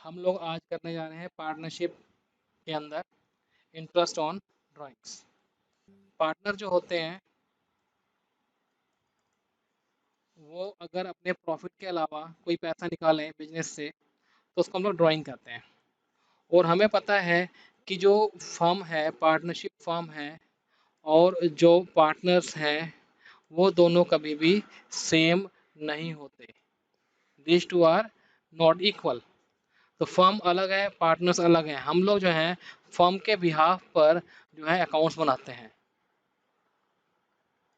हम लोग आज करने जा रहे हैं पार्टनरशिप के अंदर इंटरेस्ट ऑन ड्राइंग्स। पार्टनर जो होते हैं वो अगर अपने प्रॉफिट के अलावा कोई पैसा निकालें बिजनेस से तो उसको हम लोग ड्राइंग कहते हैं। और हमें पता है कि जो फर्म है, पार्टनरशिप फर्म है, और जो पार्टनर्स हैं वो दोनों कभी भी सेम नहीं होते। This two are not equal. तो फर्म अलग है, पार्टनर्स अलग हैं। हम लोग जो हैं फर्म के बिहाफ पर जो है अकाउंट्स बनाते हैं।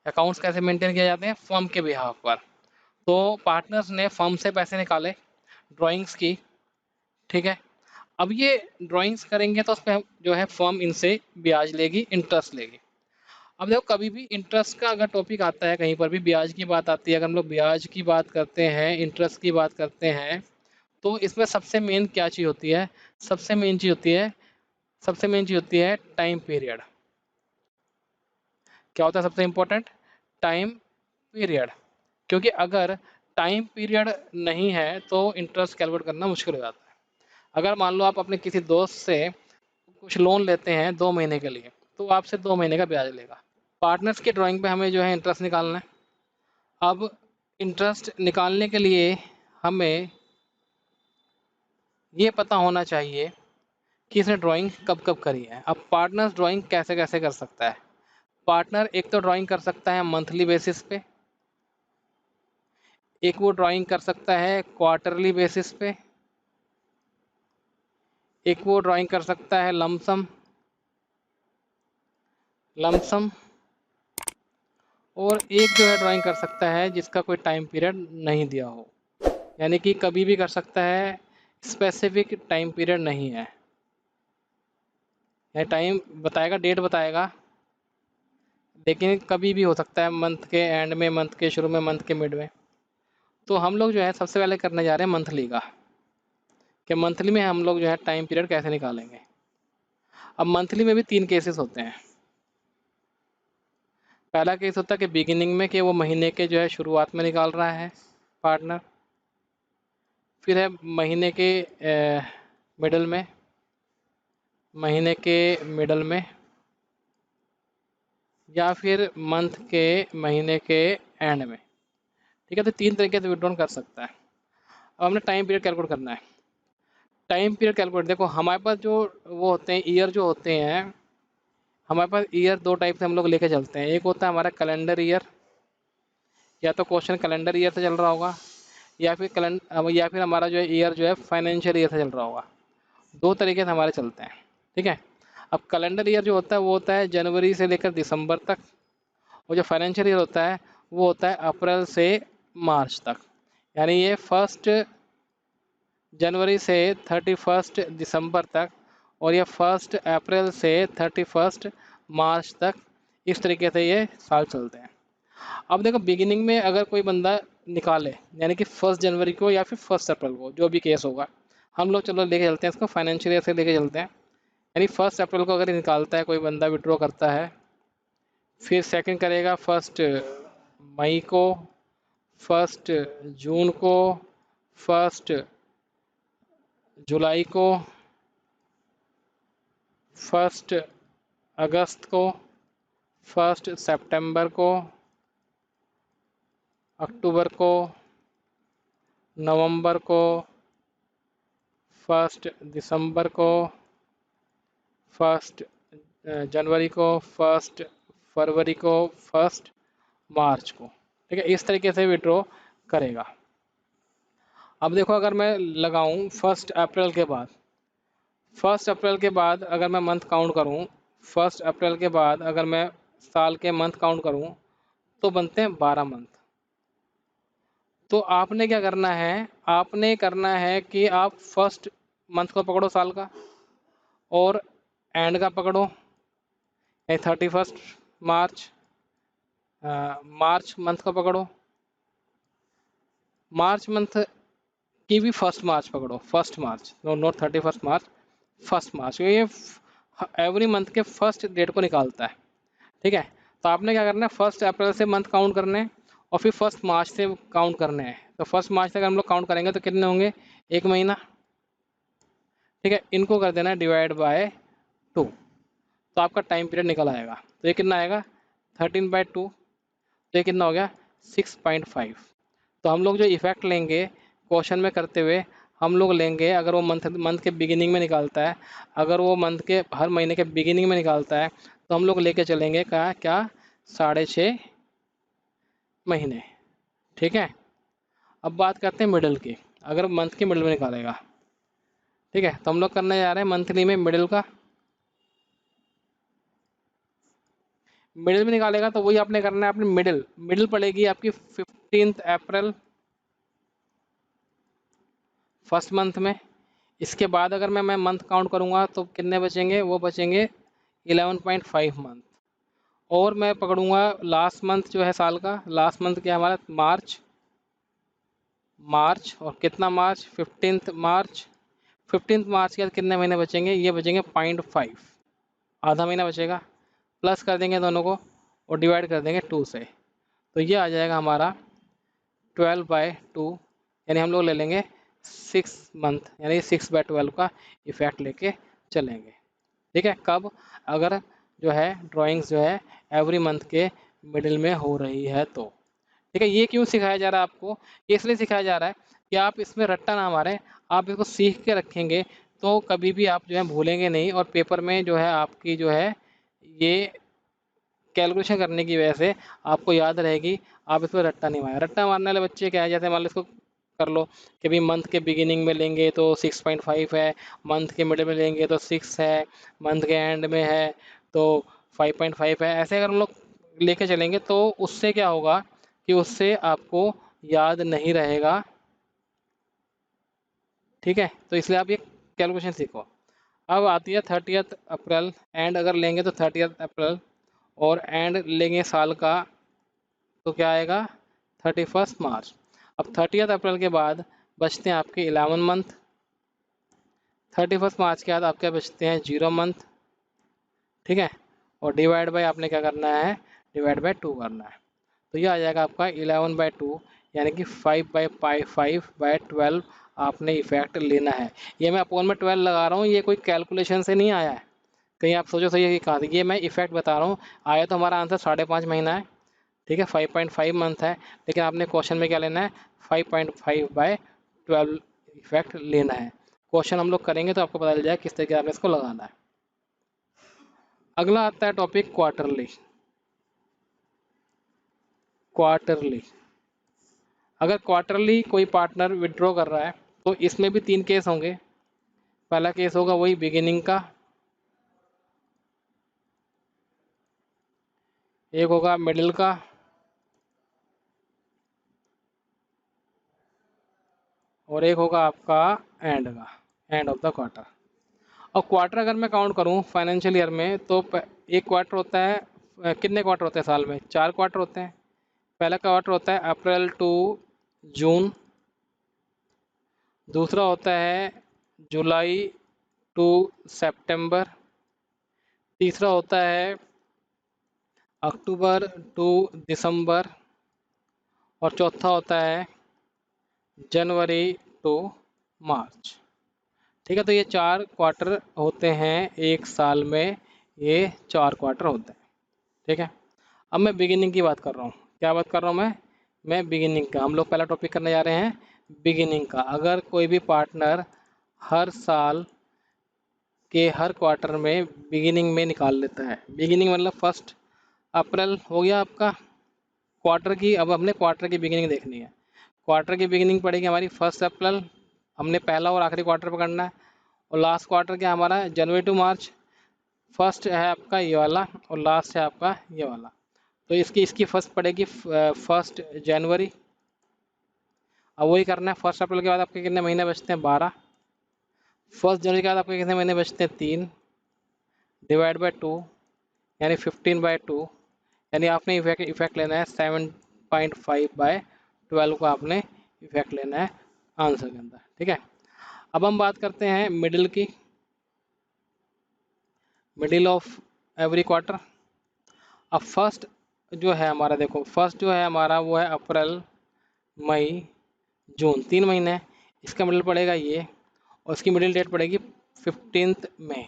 अकाउंट्स कैसे मेंटेन किए जाते हैं? फर्म के बिहाफ पर। तो पार्टनर्स ने फर्म से पैसे निकाले, ड्राइंग्स की, ठीक है। अब ये ड्राइंग्स करेंगे तो उस पर जो है फर्म इनसे ब्याज लेगी, इंटरेस्ट लेगी। अब देखो, कभी भी इंटरेस्ट का अगर टॉपिक आता है, कहीं पर भी ब्याज की बात आती है, अगर हम लोग ब्याज की बात करते हैं, इंटरेस्ट की बात करते हैं, तो इसमें सबसे मेन क्या चीज़ होती है? सबसे मेन चीज़ होती है सबसे मेन चीज़ होती है टाइम पीरियड। क्या होता है सबसे इम्पोर्टेंट? Time period. क्योंकि अगर टाइम पीरियड नहीं है तो इंटरेस्ट कैलकुलेट करना मुश्किल हो जाता है। अगर मान लो आप अपने किसी दोस्त से कुछ लोन लेते हैं 2 महीने के लिए, तो आपसे 2 महीने का ब्याज लेगा। पार्टनर्स की ड्राइंग पे हमें जो है इंटरेस्ट निकालना है। अब इंटरेस्ट निकालने के लिए हमें ये पता होना चाहिए कि इसने ड्राइंग कब कब करी है। अब पार्टनर्स ड्राइंग कैसे कैसे कर सकता है? पार्टनर एक तो ड्राइंग कर सकता है मंथली बेसिस पे, एक वो ड्राइंग कर सकता है क्वार्टरली बेसिस पे, एक वो ड्राइंग कर सकता है लमसम लमसम, और एक जो है ड्राइंग कर सकता है जिसका कोई टाइम पीरियड नहीं दिया हो। यानी कि कभी भी कर सकता है, स्पेसिफिक टाइम पीरियड नहीं है। या टाइम बताएगा, डेट बताएगा, लेकिन कभी भी हो सकता है, मंथ के एंड में, मंथ के शुरू में, मंथ के मिड में। तो हम लोग जो है सबसे पहले करने जा रहे हैं मंथली का, कि मंथली में हम लोग जो है टाइम पीरियड कैसे निकालेंगे। अब मंथली में भी 3 केसेस होते हैं। पहला केस होता है कि बिगिनिंग में, कि वो महीने के जो है शुरुआत में निकाल रहा है पार्टनर। फिर है महीने के मिडल में, महीने के मिडल में, या फिर मंथ के महीने के एंड में। ठीक है, तो 3 तरीके से विड्रॉल कर सकता है। अब हमने टाइम पीरियड कैलकुलेट करना है। टाइम पीरियड कैलकुलेट, देखो हमारे पास जो वो होते हैं ईयर जो होते हैं, हमारे पास ईयर 2 टाइप से हम लोग लेके चलते हैं। एक होता है हमारा कैलेंडर ईयर, या तो क्वेश्चन कैलेंडर ईयर से चल रहा होगा, या फिर हमारा जो है ईयर जो है फाइनेंशियल ईयर से चल रहा होगा। 2 तरीके से हमारे चलते हैं, ठीक है। अब कैलेंडर ईयर जो होता है वो होता है जनवरी से लेकर दिसंबर तक, और जो फाइनेंशियल ईयर होता है वो होता है अप्रैल से मार्च तक। यानी ये 1 जनवरी से 31 दिसंबर तक, और ये 1 अप्रैल से 31 मार्च तक। इस तरीके से ये साल चलते हैं। अब देखो, बिगिनिंग में अगर कोई बंदा निकाले, यानी कि 1 जनवरी को या फिर 1 अप्रैल को, जो भी केस होगा, हम लोग चलो लेके चलते हैं इसको फाइनेंशियल ईयर से लेके चलते हैं। यानी 1 अप्रैल को अगर निकालता है कोई बंदा, विड्रॉ करता है, फिर सेकंड करेगा 1 मई को, 1 जून को, 1 जुलाई को, 1 अगस्त को, 1 सितंबर को, अक्टूबर को, नवंबर को, 1 दिसंबर को, 1 जनवरी को, 1 फरवरी को, 1 मार्च को। ठीक है, इस तरीके से विड्रॉ करेगा। अब देखो, अगर मैं लगाऊं 1 अप्रैल के बाद, 1 अप्रैल के बाद अगर मैं मंथ काउंट करूं, 1 अप्रैल के बाद अगर मैं साल के मंथ काउंट करूं, तो बनते हैं 12 मंथ। तो आपने क्या करना है? आपने करना है कि आप फर्स्ट मंथ को पकड़ो साल का, और एंड का पकड़ो, 31 मार्च। मार्च मंथ को पकड़ो, मार्च मंथ की भी 1 मार्च पकड़ो, 1 मार्च, नो नॉट 31 मार्च, 1 मार्च। ये एवरी मंथ के फर्स्ट डेट को निकालता है, ठीक है। तो आपने क्या करना है? 1 अप्रैल से मंथ काउंट करने हैं, और फिर 1 मार्च से काउंट करने हैं। तो 1 मार्च तक हम लोग काउंट करेंगे तो कितने होंगे? 1 महीना। ठीक है, इनको कर देना डिवाइड बाय 2, तो आपका टाइम पीरियड निकल आएगा। तो ये कितना आएगा 13/2, तो ये कितना हो गया 6.5। तो हम लोग जो इफ़ेक्ट लेंगे क्वेश्चन में करते हुए, हम लोग लेंगे अगर वो मंथ मंथ के बिगिनिंग में निकालता है, अगर वो मंथ के हर महीने के बिगिनिंग में निकालता है, तो हम लोग लेके चलेंगे क्या क्या 6.5 महीने। ठीक है, अब बात करते हैं मिडिल की। अगर मंथ के मिडिल में निकालेगा, ठीक है, तो हम लोग करने जा रहे हैं मंथली में मिडिल का। मिडिल में निकालेगा तो वही आपने करना है, अपनी मिडिल मिडिल पड़ेगी आपकी 15 अप्रैल फर्स्ट मंथ में। इसके बाद अगर मैं मंथ काउंट करूँगा तो कितने बचेंगे, वो बचेंगे 11.5 मंथ। और मैं पकड़ूंगा लास्ट मंथ जो है साल का, लास्ट मंथ क्या है हमारा मार्च। मार्च और कितना मार्च 15 मार्च। 15 मार्च के बाद कितने महीने बचेंगे, ये बचेंगे 0.5, आधा महीना बचेगा। प्लस कर देंगे दोनों को और डिवाइड कर देंगे 2 से, तो ये आ जाएगा हमारा 12/2, यानी हम लोग ले लेंगे 6 मंथ, यानी 6/12 का इफेक्ट लेके चलेंगे। ठीक है, कब, अगर जो है ड्राइंग्स जो है एवरी मंथ के मिडिल में हो रही है तो। ठीक है, ये क्यों सिखाया जा रहा है आपको, ये इसलिए सिखाया जा रहा है कि आप इसमें रट्टा ना मारें, आप इसको सीख के रखेंगे तो कभी भी आप जो है भूलेंगे नहीं, और पेपर में जो है आपकी जो है ये कैलकुलेशन करने की वजह से आपको याद रहेगी। आप इसमें रट्टा नहीं मारें। रट्टा मारने वाले बच्चे क्या है, जैसे मान लो इसको कर लो कि भाई मंथ के बिगिनिंग में लेंगे तो 6.5 है, मंथ के मिडिल में लेंगे तो 6 है, मंथ के एंड में है तो 5.5 है। ऐसे अगर हम लोग लेके चलेंगे तो उससे क्या होगा कि उससे आपको याद नहीं रहेगा। ठीक है, तो इसलिए आप ये कैलकुलेशन सीखो। अब आती है 30 अप्रैल, एंड अगर लेंगे तो 30 अप्रैल, और एंड लेंगे साल का तो क्या आएगा 31 मार्च। अब 30 अप्रैल के बाद बचते हैं आपके 11 मंथ। 31 मार्च के बाद आपके बचते हैं 0 मंथ। ठीक है, और डिवाइड बाय आपने क्या करना है, डिवाइड बाय 2 करना है। तो ये आ जाएगा आपका 11/2, यानी कि 5/5/12 आपने इफेक्ट लेना है। ये मैं अपॉन में 12 लगा रहा हूँ, ये कोई कैलकुलेशन से नहीं आया है। कहीं आप सोचो सही है कि कहाँ से, ये मैं इफेक्ट बता रहा हूँ। आया तो हमारा आंसर 5.5 महीना है। ठीक है, 5.5 मंथ है, लेकिन आपने क्वेश्चन में क्या लेना है 5.5/12 इफेक्ट लेना है। क्वेश्चन हम लोग करेंगे तो आपको पता चल जाएगा किस तरीके से आपने इसको लगाना है। अगला आता है टॉपिक क्वार्टरली। क्वार्टरली, अगर क्वार्टरली कोई पार्टनर विड्रॉ कर रहा है तो इसमें भी 3 केस होंगे। पहला केस होगा वही बिगिनिंग का, एक होगा मिडिल का, और एक होगा आपका एंड का, एंड ऑफ द क्वार्टर। और क्वार्टर अगर मैं काउंट करूं फाइनेंशियल ईयर में तो एक क्वार्टर होता है, कितने क्वार्टर होते हैं साल में, 4 क्वार्टर होते हैं। पहला क्वार्टर होता है अप्रैल टू जून, दूसरा होता है जुलाई टू सितंबर, तीसरा होता है अक्टूबर टू दिसंबर, और चौथा होता है जनवरी टू मार्च। ठीक है, तो ये 4 क्वार्टर होते हैं एक साल में, ये 4 क्वार्टर होते हैं। ठीक है, अब मैं बिगिनिंग की बात कर रहा हूँ। क्या बात कर रहा हूँ मैं बिगिनिंग का। हम लोग पहला टॉपिक करने जा रहे हैं बिगिनिंग का। अगर कोई भी पार्टनर हर साल के हर क्वार्टर में बिगिनिंग में निकाल लेता है, बिगिनिंग मतलब 1 अप्रैल हो गया आपका क्वार्टर की। अब हमने क्वार्टर की बिगिनिंग देखनी है। क्वार्टर की बिगिनिंग पड़ेगी हमारी 1 अप्रैल, हमने पहला और आखिरी क्वार्टर पकड़ना है। और लास्ट क्वार्टर क्या हमारा है जनवरी टू मार्च। फर्स्ट है आपका ये वाला और लास्ट है आपका ये वाला। तो इसकी इसकी फर्स्ट पड़ेगी 1 जनवरी। अब वही करना है, 1 अप्रैल के बाद आपके कितने महीने बचते हैं 12। 1 जनवरी के बाद आपके कितने महीने बचते हैं 3, डिवाइड बाय 2, यानी 15/2, यानी आपने इफेक्ट लेना है 7.5/12 को आपने इफेक्ट लेना है आंसर के अंदर। ठीक है, अब हम बात करते हैं मिडिल की, मिडिल ऑफ एवरी क्वार्टर। अब फर्स्ट जो है हमारा, देखो फर्स्ट जो है हमारा वो है अप्रैल मई जून, 3 महीने हैं। इसका मिडिल पड़ेगा ये, और इसकी मिडिल डेट पड़ेगी 15 मई।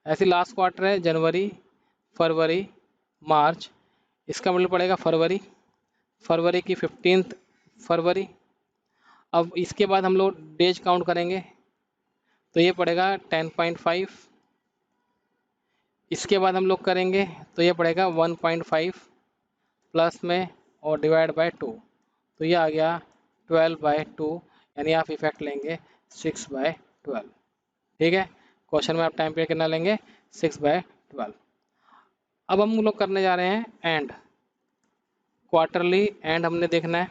ऐसे लास्ट क्वार्टर है जनवरी, फरवरी, मार्च, इसका मतलब पड़ेगा फरवरी, फरवरी की 15 फरवरी। अब इसके बाद हम लोग डेज काउंट करेंगे तो ये पड़ेगा 10.5। इसके बाद हम लोग करेंगे तो ये पड़ेगा 1.5 प्लस में और डिवाइड बाय 2, तो ये आ गया 12/2, यानी आप इफेक्ट लेंगे 6/12। ठीक है, क्वेश्चन में आप टाइम पीरियड कितना लेंगे, 6/12। अब हम लोग करने जा रहे हैं एंड, क्वार्टरली एंड हमने देखना है।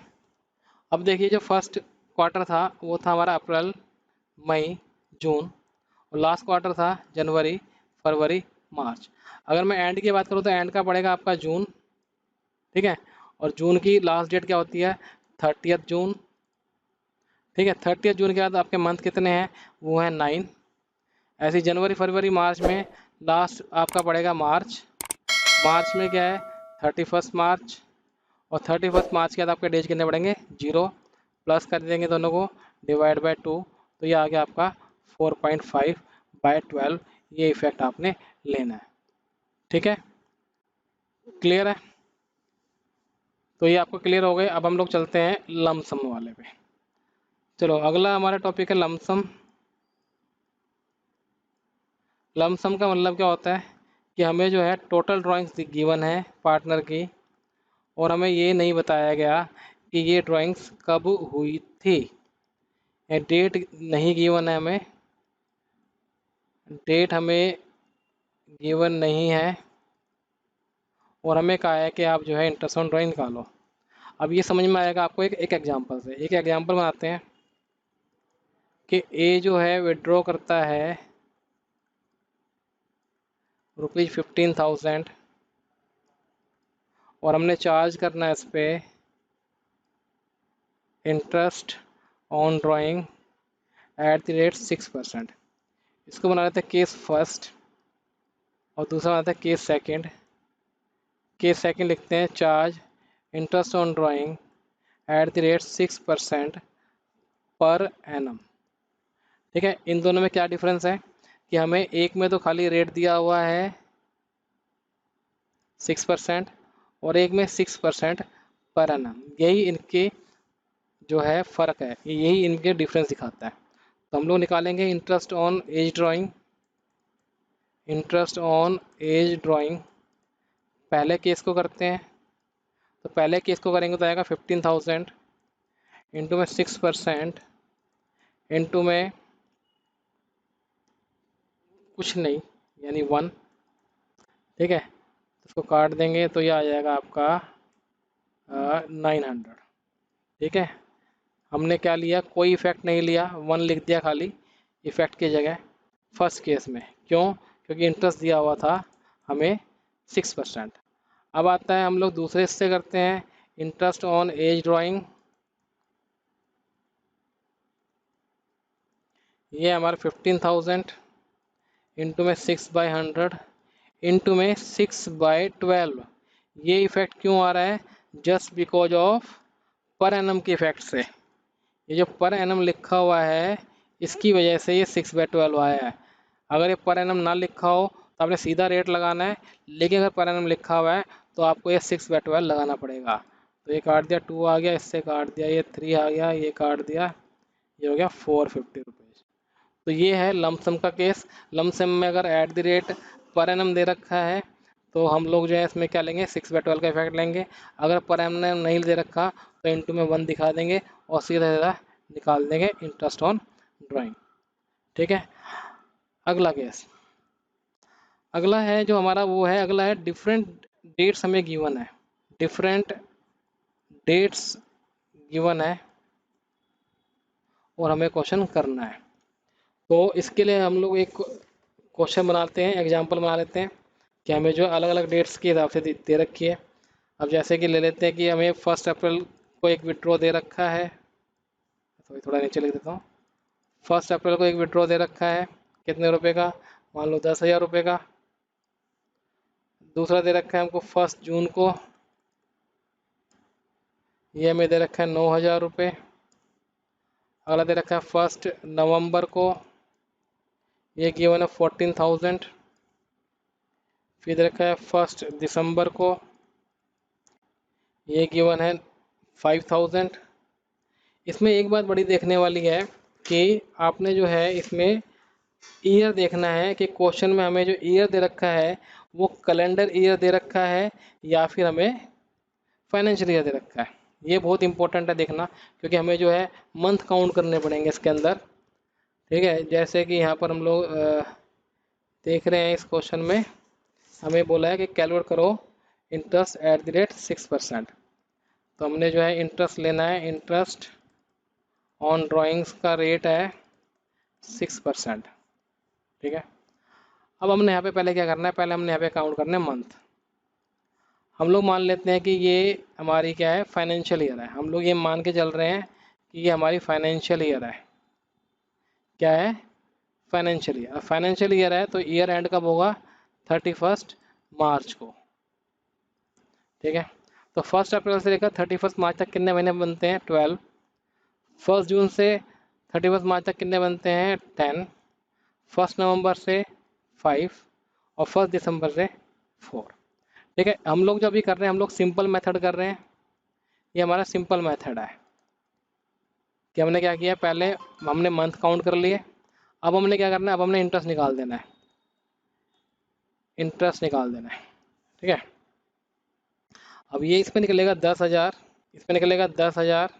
अब देखिए जो फर्स्ट क्वार्टर था वो था हमारा अप्रैल, मई, जून, और लास्ट क्वार्टर था जनवरी, फरवरी, मार्च। अगर मैं एंड की बात करूँ तो एंड का पड़ेगा आपका जून। ठीक है, और जून की लास्ट डेट क्या होती है, 30 जून। ठीक है, 30 जून के बाद आपके मंथ कितने हैं, वो है 9। ऐसे जनवरी, फरवरी, मार्च में लास्ट आपका पड़ेगा मार्च। मार्च में क्या है, 31 मार्च, और 31 मार्च के बाद आपके डेज कितने पड़ेंगे, 0, प्लस कर देंगे दोनों को, डिवाइड बाय 2, तो ये आ गया आपका 4.5/12। ये इफेक्ट आपने लेना है। ठीक है, क्लियर है, तो ये आपको क्लियर हो गए। अब हम लोग चलते हैं लमसम वाले पे। चलो अगला हमारा टॉपिक है लमसम। लमसम का मतलब क्या होता है कि हमें जो है टोटल ड्राइंग्स गिवन है पार्टनर की, और हमें ये नहीं बताया गया कि ये ड्राइंग्स कब हुई थी। डेट नहीं गिवन है हमें, डेट हमें गिवन नहीं है, और हमें कहा है कि आप जो है इंटरेस्ट ऑन ड्राइंग निकालो। अब ये समझ में आएगा आपको एक एग्जांपल से। एक एग्जांपल बनाते हैं कि ए जो है विड्रॉ करता है ₹15,000, और हमने चार्ज करना है इस पर इंटरेस्ट ऑन ड्राइंग @6%। इसको बना लेते हैं केस फर्स्ट, और दूसरा बनाते हैं केस सेकंड। केस सेकंड लिखते हैं charge interest on drawing @6% per annum. ठीक है, इन दोनों में क्या डिफरेंस है कि हमें एक में तो खाली रेट दिया हुआ है 6%, और एक में 6% पर एनम। यही इनके जो है फ़र्क है, यही इनके डिफरेंस दिखाता है। तो हम लोग निकालेंगे interest on age drawing. Interest on age drawing पहले केस को करते हैं, तो पहले केस को करेंगे तो आएगा 15,000 इंटू में 6% इंटू में कुछ नहीं यानी 1। ठीक है, इसको काट देंगे तो ये आ जाएगा आपका 900। ठीक है, हमने क्या लिया, कोई इफेक्ट नहीं लिया, 1 लिख दिया खाली इफेक्ट की जगह फर्स्ट केस में। क्यों, क्योंकि इंटरेस्ट दिया हुआ था हमें 6%। अब आता है हम लोग दूसरे हिस्से करते हैं इंटरेस्ट ऑन एज ड्राइंग। ये हमारा 15,000 इंटू में 6/100 इंटू में 6/12। ये इफेक्ट क्यों आ रहा है, just because of per annum के इफेक्ट से। ये जो पर एनम लिखा हुआ है इसकी वजह से ये 6/12 आया है। अगर ये पर एनम ना लिखा हो तो आपने सीधा रेट लगाना है, लेकिन अगर पर एनम लिखा हुआ है तो आपको ये 6/12 लगाना पड़ेगा। तो ये काट दिया 2 आ गया, इससे काट दिया ये 3 आ गया, ये काट दिया, ये हो गया 450 रुपीज़। तो ये है लमसम का केस। लमसम में अगर एट द रेट पर एनम दे रखा है तो हम लोग जो है इसमें क्या लेंगे, 6/12 का इफेक्ट लेंगे। अगर पर एनम नहीं दे रखा तो इंटू में 1 दिखा देंगे और सीधा सीधा निकाल देंगे इंटरेस्ट ऑन ड्राइंग। ठीक है, अगला केस, अगला है जो हमारा वो है, अगला है डिफरेंट डेट्स हमें गिवन है, डिफरेंट डेट्स गिवन है और हमें क्वेश्चन करना है। तो इसके लिए हम लोग एक क्वेश्चन बनाते हैं, एग्जांपल बना लेते हैं कि हमें जो अलग अलग डेट्स के हिसाब से दे रखी है। अब जैसे कि ले लेते हैं कि हमें 1 अप्रैल को एक विड्रॉ दे रखा है, तो थोड़ा नीचे लिख देता हूँ। 1 अप्रैल को एक विड्रॉ दे रखा है कितने रुपए का, मान लो 10,000 रुपये का। दूसरा दे रखा है हमको 1 जून को, ये हमें दे रखा है 9,000 रुपये। अगला दे रखा है 1 नवंबर को, ये गिवन है 14,000। फिर रखा है 1 दिसंबर को, ये गिवन है 5,000। इसमें एक बात बड़ी देखने वाली है कि आपने जो है इसमें ईयर देखना है कि क्वेश्चन में हमें जो ईयर दे रखा है वो कैलेंडर ईयर दे रखा है या फिर हमें फाइनेंशियल ईयर दे रखा है। ये बहुत इंपॉर्टेंट है देखना, क्योंकि हमें जो है मंथ काउंट करने पड़ेंगे इसके अंदर। ठीक है, जैसे कि यहाँ पर हम लोग देख रहे हैं इस क्वेश्चन में हमें बोला है कि कैलकुलेट करो इंटरेस्ट एट द रेट 6%। तो हमने जो है इंटरेस्ट लेना है, इंटरेस्ट ऑन ड्राइंग्स का रेट है 6%। ठीक है, अब हमने यहाँ पे पहले क्या करना है, पहले हमने यहाँ पे काउंट करना है मंथ। हम लोग मान लेते हैं कि ये हमारी क्या है, फाइनेंशियल ईयर है। हम लोग ये मान के चल रहे हैं कि ये हमारी फाइनेंशियल ईयर है। क्या है, फाइनेंशियल ईयर। फाइनेंशियल ईयर है तो ईयर एंड कब होगा, 31 मार्च को। ठीक है, तो 1 अप्रैल से लेकर 31 मार्च तक कितने महीने बनते हैं, 12। 1 जून से 31 मार्च तक कितने बनते हैं, 10। 1 नवंबर से 5 और 1 दिसंबर से 4। ठीक है, हम लोग जो अभी कर रहे हैं हम लोग सिंपल मेथड कर रहे हैं। ये हमारा सिंपल मेथड है कि हमने क्या किया, पहले हमने मंथ काउंट कर लिए। अब हमने क्या करना है, अब हमने इंटरेस्ट निकाल देना है, इंटरेस्ट निकाल देना है। ठीक है, अब ये इसमें निकलेगा 10,000, इसमें निकलेगा 10,000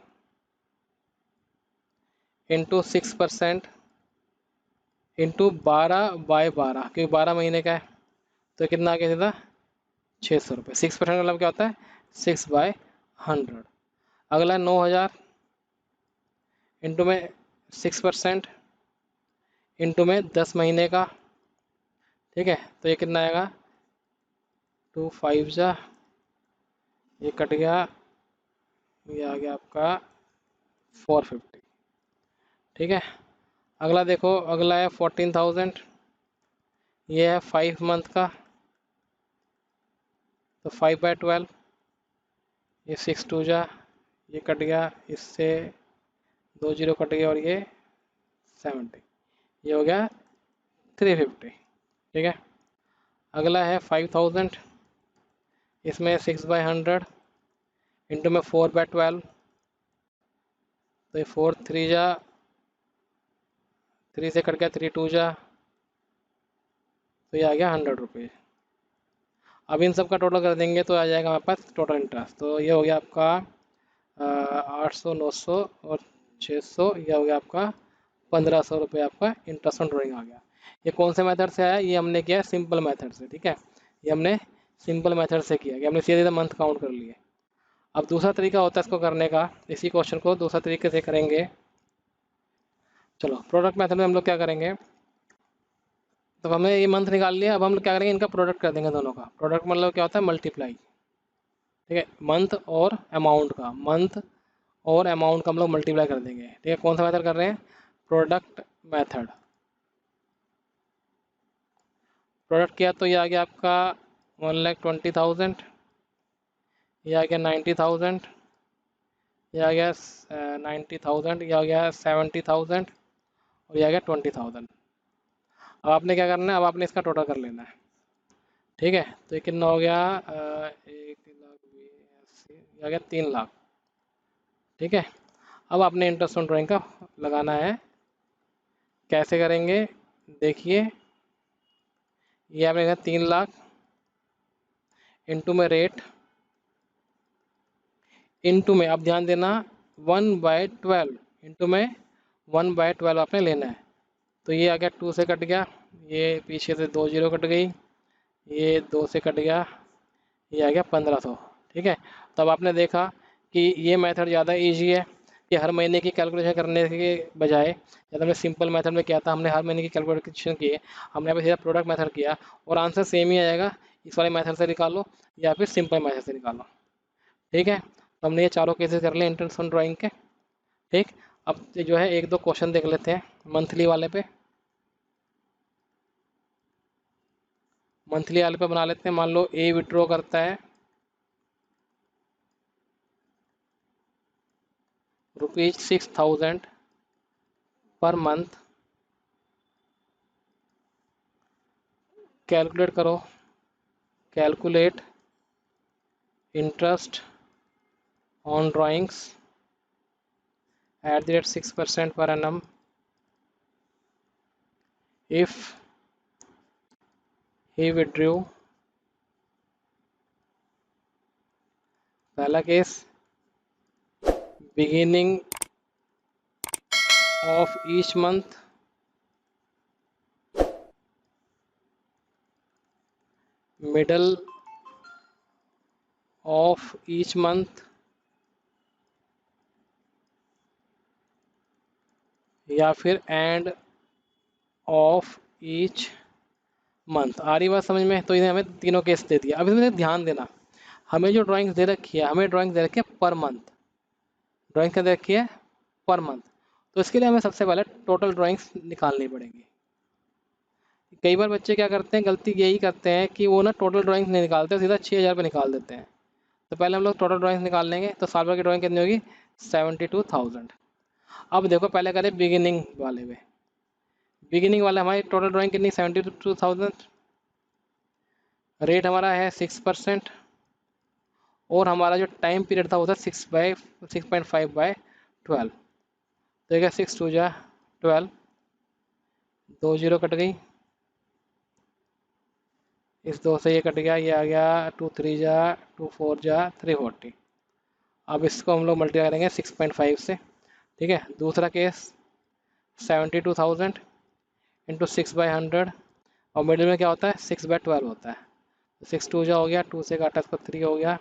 इंटू 6% इंटू 12/12, क्योंकि 12 महीने का है। तो कितना आ गया सीधा, 600 रुपये। 6% मतलब क्या होता है, 6/100। अगला 9,000 इंटू में 6% इंटू में 10 महीने का। ठीक है, तो ये कितना आएगा, 2 5 जा, ये कट गया, ये आ गया आपका 450। ठीक है, अगला देखो, अगला है 14,000, ये है 5 मंथ का। तो 5/12, ये 6 2 जा, ये कट गया, इससे 2 जीरो कट गया और ये 70, ये हो गया 350। ठीक है, अगला है 5,000, इसमें 6/100 इंटू में 4/12। तो ये 4 3 जा, 3 से कट गया, 3 2 जा, तो ये आ गया 100 रुपये। अब इन सब का टोटल कर देंगे तो आ जाएगा हमारे पास टोटल इंटरेस्ट। तो ये हो गया आपका 800 900 और 600, ये हो गया आपका 1,500 रुपये आपका इंटरेस्ट ऑन ड्राइंग आ गया। ये कौन से मेथड से आया, ये हमने किया सिंपल मेथड से। ठीक है, ये हमने सिंपल मेथड से किया कि हमने सीधे सीधे मंथ काउंट कर लिए। अब दूसरा तरीका होता है इसको करने का, इसी क्वेश्चन को दूसरा तरीके से करेंगे। चलो, प्रोडक्ट मेथड में हम लोग क्या करेंगे, तो हमने ये मंथ निकाल लिया। अब हम लोग क्या करेंगे, इनका प्रोडक्ट कर देंगे दोनों का। प्रोडक्ट मतलब क्या होता है, मल्टीप्लाई। ठीक है, मंथ और अमाउंट का, मंथ और अमाउंट का हम लोग मल्टीप्लाई कर देंगे। ठीक है, कौन सा मेथड कर रहे हैं, प्रोडक्ट मेथड। प्रोडक्ट किया तो ये आ गया आपका 1,20,000, ये आ गया 90,000, ये आ गया 90,000, ये आ गया 70,000 और ये आ गया 20,000। अब आपने क्या करना है, अब आपने इसका टोटल कर लेना है। ठीक है, तो ये कितना हो गया, 1,20,000, ये आ गया 3 लाख। ठीक है, अब आपने इंटरेस्ट ऑन ड्राइंग का लगाना है। कैसे करेंगे, देखिए, ये आपने कहा 3 लाख इंटू में रेट, इंटू में, अब ध्यान देना, 1/12 इंटू में 1/12 आपने लेना है। तो ये आ गया 2 से कट गया, ये पीछे से 2 जीरो कट गई, ये 2 से कट गया, ये आ गया 1,500। ठीक है, तब आपने देखा कि ये मेथड ज़्यादा इजी है कि हर महीने की कैलकुलेशन करने के बजाय, जब हमने सिंपल मेथड में किया था, हमने हर महीने की कैलकुलेशन की है, हमने यहाँ पे सीधा प्रोडक्ट मेथड किया और आंसर सेम ही आएगा। इस वाले मेथड से निकालो या फिर सिंपल मेथड से निकालो। ठीक है, तो हमने ये चारों केसेस कर लिए इंटरेस्ट ऑन ड्राइंग के। ठीक, अब जो है एक दो क्वेश्चन देख लेते हैं मंथली वाले पे। मंथली वाले पे बना लेते हैं। मान लो ए विड्रॉ करता है ₹6,000 पर मंथ कैलकुलेट करो, calculate interest on drawings at the rate 6% per annum if he withdrew, पहला case, beginning of each month, middle of each month, या फिर एंड ऑफ ईच मंथ। आ रही बात समझ में? तो इन्हें हमें तीनों केस दे दिया। अब इसमें ध्यान देना, हमें जो ड्राइंग्स दे रखी है, हमें ड्राइंग दे रखी है पर मंथ, ड्राइंग क्या दे रखी है? Per month. तो इसके लिए हमें सबसे पहले टोटल ड्राइंग्स निकालनी पड़ेगी। कई बार बच्चे क्या करते हैं, गलती यही करते हैं कि वो ना टोटल ड्राइंग्स नहीं निकालते, सीधा 6,000 पे निकाल देते हैं। तो पहले हम लोग टोटल ड्राइंग्स निकाल लेंगे, तो साल भर की ड्राइंग कितनी होगी? 72,000। अब देखो पहले करें बिगिनिंग वाले में, बिगिनिंग वाले हमारी टोटल ड्राइंग कितनी? 72,000। रेट हमारा है 6%, और हमारा जो टाइम पीरियड था वो था 6.5/12। तो क्या 6 2 जा 12, 2 0 कट गई, इस 2 से ये कट गया, ये आ गया 2 3 जा 2 4 जा 340। अब इसको हम लोग मल्टीप्लाई करेंगे 6.5 से। ठीक है, दूसरा केस 72,000 इंटू 6/100, और मिडिल में क्या होता है? 6/12 होता है। 6 2 जा हो गया, 2 से काटा इसको 3 हो गया,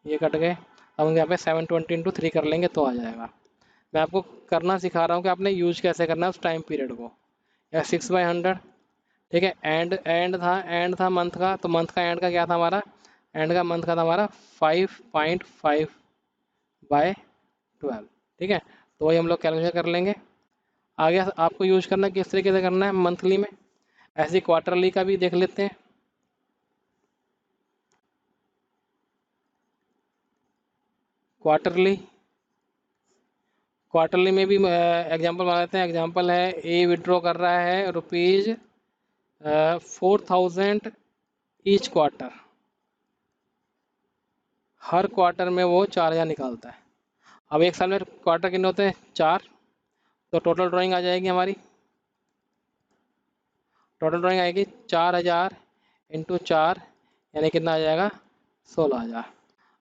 ये कट गए। अब हम यहाँ पे 720 इंटू 3 कर लेंगे तो आ जाएगा। मैं आपको करना सिखा रहा हूँ कि आपने यूज कैसे करना है उस टाइम पीरियड को। या 6/100, ठीक है। एंड था मंथ का, तो मंथ का एंड का क्या था हमारा? एंड का मंथ का था हमारा 5.5/12। ठीक है, तो वही हम लोग कैलकुलेशन कर लेंगे। आगे आपको यूज करना किस तरीके से करना है मंथली में, ऐसे ही क्वार्टरली का भी देख लेते हैं। क्वार्टरली में भी एग्जांपल बना लेते हैं। एग्जांपल है, ए विड्रॉ कर रहा है रुपीज़ 4,000 ईच क्वार्टर, हर क्वार्टर में वो 4,000 निकालता है। अब एक साल में क्वार्टर कितने होते हैं? 4। तो टोटल ड्राइंग आ जाएगी हमारी, टोटल ड्राइंग आएगी 4,000 इंटू 4, यानी कितना आ जाएगा? 16,000।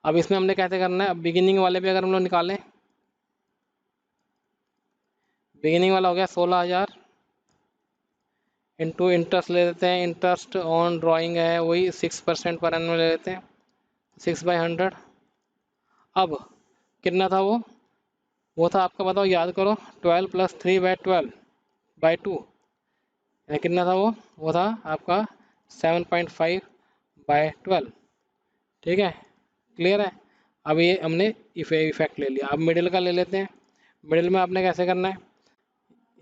अब इसमें हमने कैसे करना है? अब बिगिनिंग वाले भी अगर हम लोग निकालें, बिगिनिंग वाला हो गया 16,000 इंटू इंटरेस्ट ले लेते हैं, इंटरेस्ट ऑन ड्राइंग है वही 6% पर एनम ले लेते हैं, 6/100। अब कितना था वो था आपका, बताओ, याद करो, 12 + 3/12/2, यानी कितना था वो था आपका 7.5/12। ठीक है, क्लियर है? अब ये हमने इफेक्ट ले लिया। अब मिडिल का ले लेते हैं। मिडिल में आपने कैसे करना है?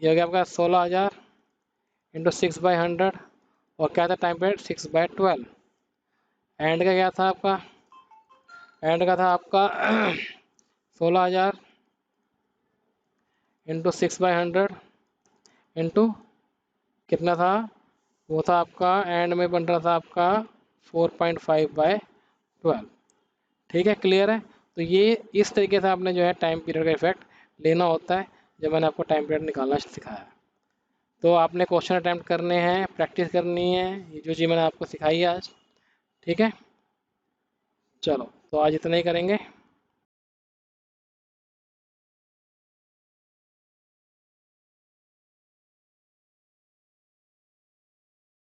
ये हो गया आपका 16,000 इंटू 6/100, और क्या था टाइम पीरियड? 6/12। एंड का क्या था आपका? एंड का था आपका 16,000 इंटू 6/100 इंटू कितना था? वो था आपका एंड में बन रहा था आपका 4.5/12। ठीक है, क्लियर है? तो ये इस तरीके से आपने जो है टाइम पीरियड का इफेक्ट लेना होता है, जब मैंने आपको टाइम पीरियड निकालना सिखाया। तो आपने क्वेश्चन अटैम्प्ट करने हैं, प्रैक्टिस करनी है, ये जो चीज़ मैंने आपको सिखाई है आज। ठीक है, चलो तो आज इतना ही करेंगे।